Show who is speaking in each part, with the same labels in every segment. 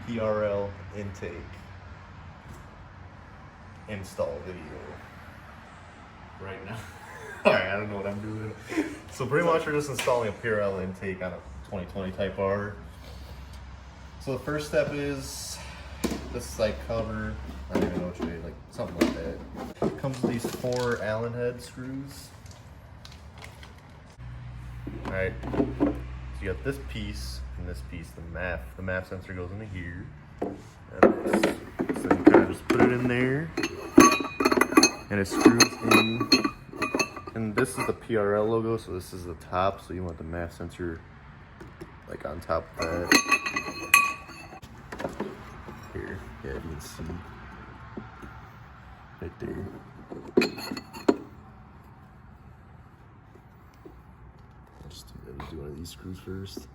Speaker 1: PRL intake install video right now. Alright, I don't know what I'm doing. So pretty much we're just installing a PRL intake on a 2020 Type R. So the first step is this side cover. I don't even know which way, like something like that. It comes with these 4 Allen head screws. Alright, so you got this piece and this piece, the MAF sensor goes into here. And this. So you kind of just put it in there and it screws in. And this is the PRL logo, so this is the top, so you want the MAF sensor like on top of that. Here, yeah, you can see right there. Let's do one of these screws first.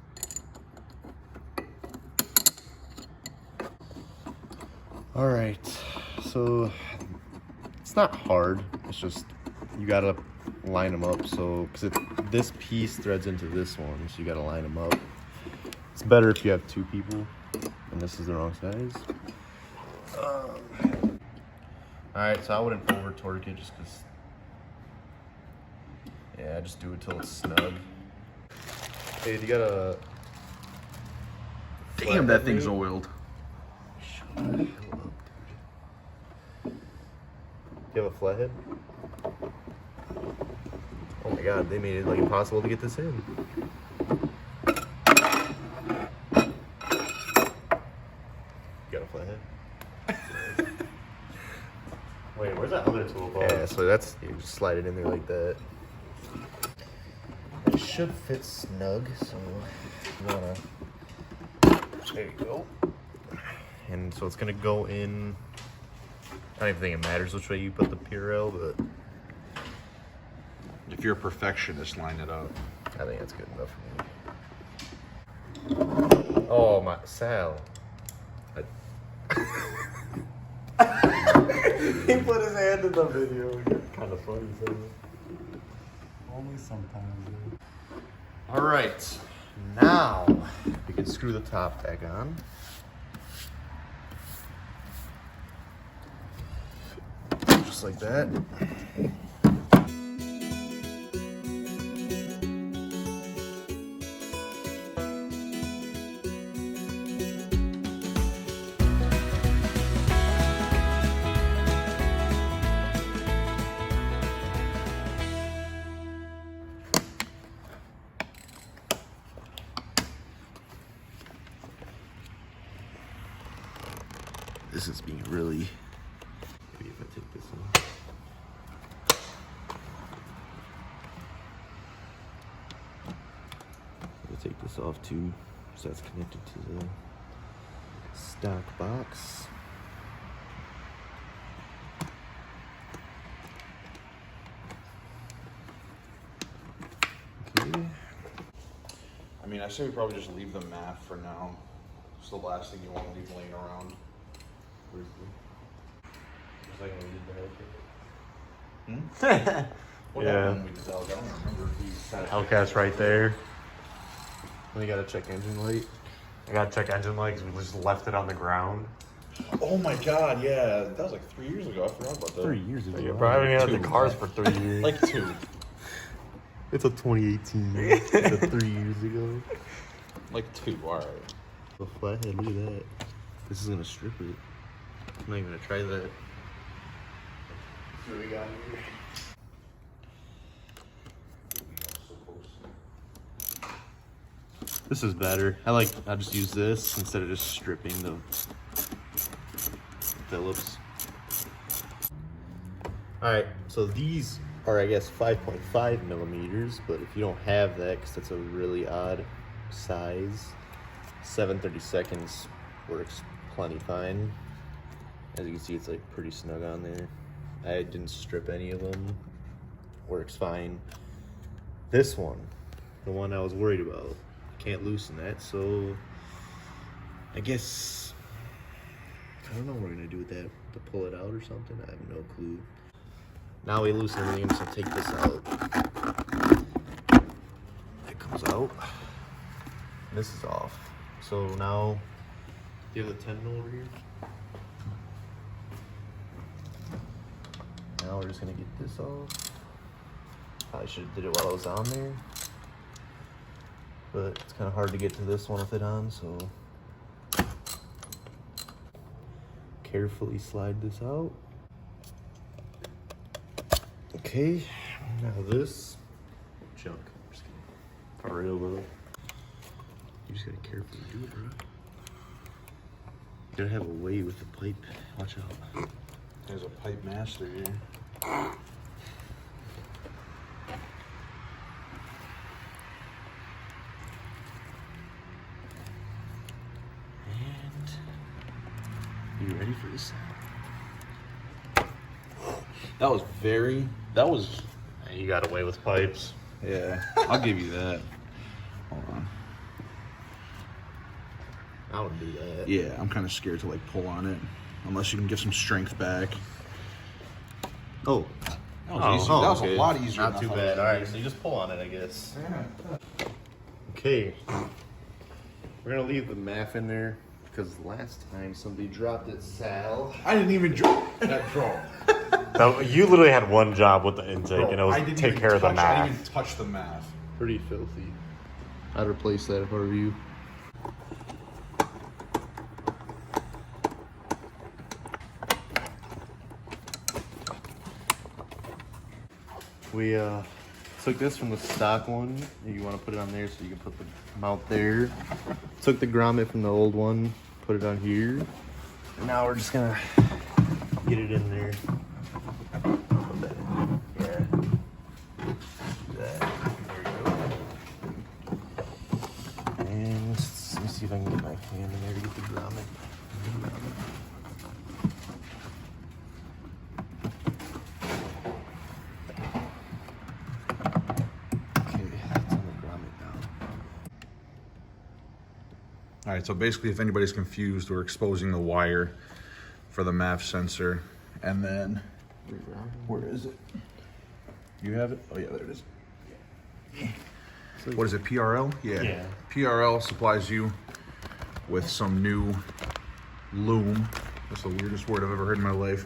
Speaker 1: All right, so it's not hard. It's just you gotta line them up. So, because this piece threads into this one, so you gotta line them up. It's better if you have 2 people, and this is the wrong size. All right, so I wouldn't over torque it just because. Yeah, just do it till it's snug. Hey, you got a.
Speaker 2: Damn, that thing's oiled.
Speaker 1: Shut the hell up, dude. You have a flathead? Oh my god, they made it like impossible to get this in. You got a flathead? Wait, where's that other tool bar? Yeah, so that's, you just slide it in there like that. It should fit snug, so you wanna, there you go. And so it's gonna go in, I don't even think it matters which way you put the PRL, but
Speaker 2: If you're a perfectionist, line it up.
Speaker 1: I think that's good enough for me. Oh my, Sal. He put his hand in the video. Kind of funny, so.
Speaker 3: Only sometimes. Dude.
Speaker 1: All right, now we can screw the top back on. Just like that. This is being really. Maybe if I take this off. I'll take this off too, so that's connected to the stock box. Okay.
Speaker 2: I mean, I say we probably just leave the mat for now. It's the last thing you want to leave laying around. What
Speaker 1: Yeah.
Speaker 2: happened when we did that? I don't remember if we had it.
Speaker 3: Hellcat's right there.
Speaker 1: We gotta check engine light.
Speaker 3: I gotta check engine light because we just left it on the ground.
Speaker 2: Oh my god, yeah. That was like 3 years ago. I forgot about that.
Speaker 1: 3 years ago.
Speaker 3: Yeah, bro, I haven't even had the
Speaker 2: 2.
Speaker 3: cars for 3 years.
Speaker 2: Like 2.
Speaker 1: It's a 2018. It's a 3 years ago.
Speaker 2: Like 2, alright.
Speaker 1: The flathead, look at that. This is gonna strip it. I'm not even gonna try that. What do we got here? This is better. I just use this instead of just stripping the Phillips. Alright, so these are, I guess, 5.5 millimeters, but if you don't have that, because that's a really odd size, 7/32 works plenty fine. As you can see, it's like pretty snug on there. I didn't strip any of them. Works fine. This one, the one I was worried about, can't loosen that, so I guess, I don't know what we're gonna do with that, to pull it out or something. I have no clue. Now we loosen everything, so take this out. It comes out. This is off. So now Do you have the tendon over here? Now we're just gonna get this off. Probably should have did it while I was on there. But it's kind of hard to get to this one with it on, so carefully slide this out. Okay, now this junk. I'm just kidding. For real, bro. You just gotta carefully do it, bro. You gotta have a way with the pipe. Watch out.
Speaker 2: There's a pipe master here.
Speaker 1: And you ready for this?
Speaker 2: That was
Speaker 3: You got away with pipes.
Speaker 2: yeah, I'll give you that. Hold on.
Speaker 1: I would do that.
Speaker 2: Yeah, I'm kind of scared to like pull on it. Unless you can give some strength back.
Speaker 1: Oh.
Speaker 2: That was easy. That was
Speaker 1: okay.
Speaker 2: a lot easier.
Speaker 1: Not
Speaker 2: than I
Speaker 1: too
Speaker 2: thought it
Speaker 1: bad.
Speaker 2: was
Speaker 1: All
Speaker 2: gonna
Speaker 1: right,
Speaker 2: be.
Speaker 1: so you just pull on it, I guess. Okay. We're gonna leave the MAF in there because last time somebody dropped it, Sal.
Speaker 2: I didn't even drop that, bro.
Speaker 3: Now, you literally had one job with the intake,
Speaker 2: Bro,
Speaker 3: and it was
Speaker 2: I didn't
Speaker 3: take
Speaker 2: even
Speaker 3: care of the
Speaker 2: touch- I didn't
Speaker 3: math.
Speaker 2: even touch the math.
Speaker 1: Pretty filthy. I'd replace that if I were you. We took this from the stock one. You want to put it on there so you can put the mount there. Took the grommet from the old one, put it on here. And now we're just gonna get it in there. Put that in. Yeah. Do that. There you go. And let me see if I can get my hand in there to get the grommet.
Speaker 2: All right, so basically if anybody's confused, we're exposing the wire for the MAF sensor. And then, where is it? You have it? Oh yeah, there it is. What is it, PRL?
Speaker 3: Yeah.
Speaker 2: PRL supplies you with some new loom. That's the weirdest word I've ever heard in my life.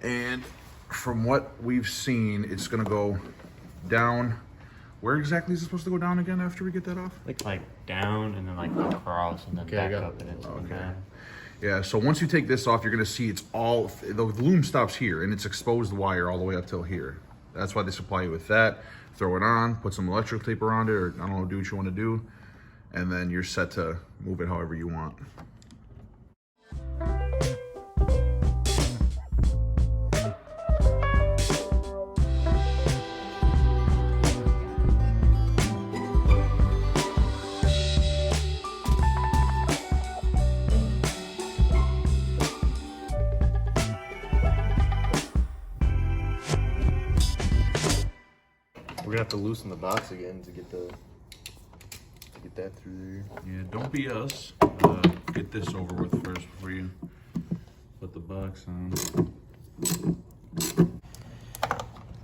Speaker 2: And from what we've seen, it's gonna go down. Where exactly is it supposed to go down again after we get that off?
Speaker 4: Like down and then like across and then
Speaker 1: Okay, I
Speaker 4: back
Speaker 1: got
Speaker 4: up
Speaker 1: it.
Speaker 4: and then
Speaker 2: Okay.
Speaker 4: down.
Speaker 2: Yeah, so once you take this off, you're gonna see it's all, the loom stops here and it's exposed wire all the way up till here. That's why they supply you with that. Throw it on, put some electrical tape around it, or I don't know, do what you wanna do. And then you're set to move it however you want.
Speaker 1: We're gonna have to loosen the box again to get that through there.
Speaker 2: Yeah, don't be us. Get this over with first before you put the box on.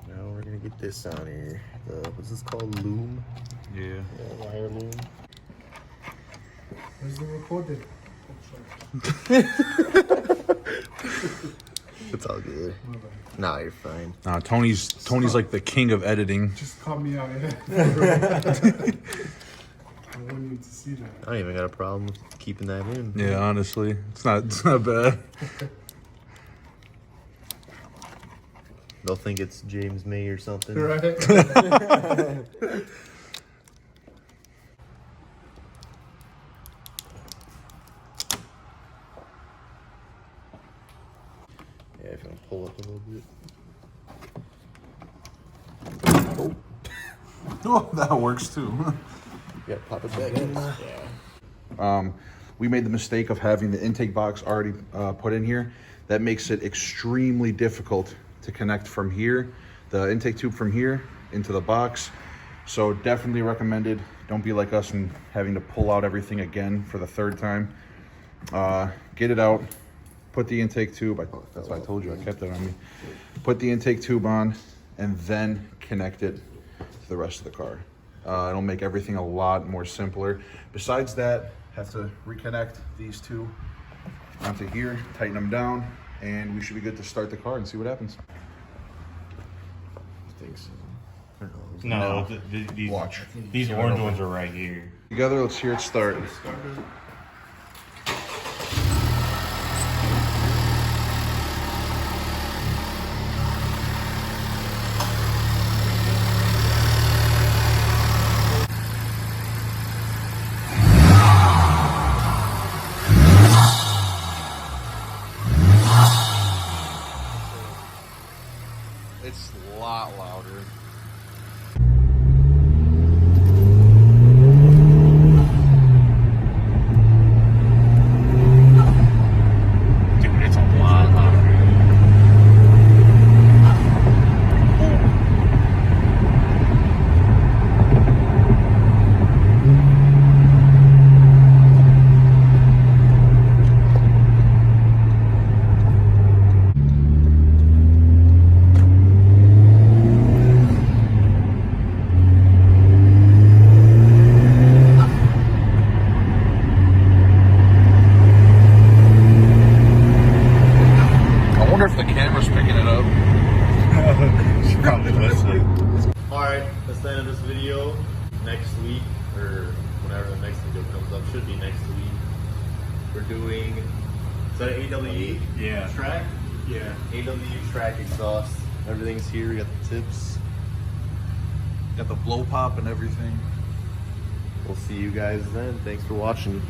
Speaker 1: Now we're gonna get this on here. What's this called? Loom?
Speaker 2: Yeah.
Speaker 1: Wire loom.
Speaker 5: Where's the recording?
Speaker 1: It's all good. Nah, you're fine.
Speaker 2: Tony's like the king of editing.
Speaker 5: Just call me out, yeah. I want you to see that.
Speaker 1: I don't even got a problem with keeping that in.
Speaker 2: Yeah, honestly, it's not bad.
Speaker 1: They'll think it's James May or something.
Speaker 5: Right?
Speaker 1: Yeah, if you want to pull up a little bit.
Speaker 2: Oh, that works too.
Speaker 1: You gotta pop it back in. Yeah.
Speaker 2: We made the mistake of having the intake box already put in here. That makes it extremely difficult to connect from here, the intake tube from here into the box. So definitely recommended. Don't be like us and having to pull out everything again for the third time. Get it out, put the intake tube, that's why I told you, I kept it on me. Put the intake tube on and then connect it to the rest of the car. It'll make everything a lot more simpler. Besides that, have to reconnect these two onto here, tighten them down, and we should be good to start the car and see what happens.
Speaker 1: I think so.
Speaker 4: No, these
Speaker 2: Watch.
Speaker 4: These orange ones are right here.
Speaker 2: Together, let's hear it start. It's a lot louder.
Speaker 4: Dude, it's a lot louder.
Speaker 2: I wonder if the camera's picking it up.
Speaker 3: She's probably listening.
Speaker 1: Alright, that's the end of this video. Next week, or whenever the next video comes up, should be next week. We're doing, is that an AWE
Speaker 3: Yeah.
Speaker 1: track?
Speaker 3: Yeah.
Speaker 1: AWE track exhaust. Everything's here, we got the tips.
Speaker 2: Got the blow pop and everything.
Speaker 1: We'll see you guys then. Thanks for watching.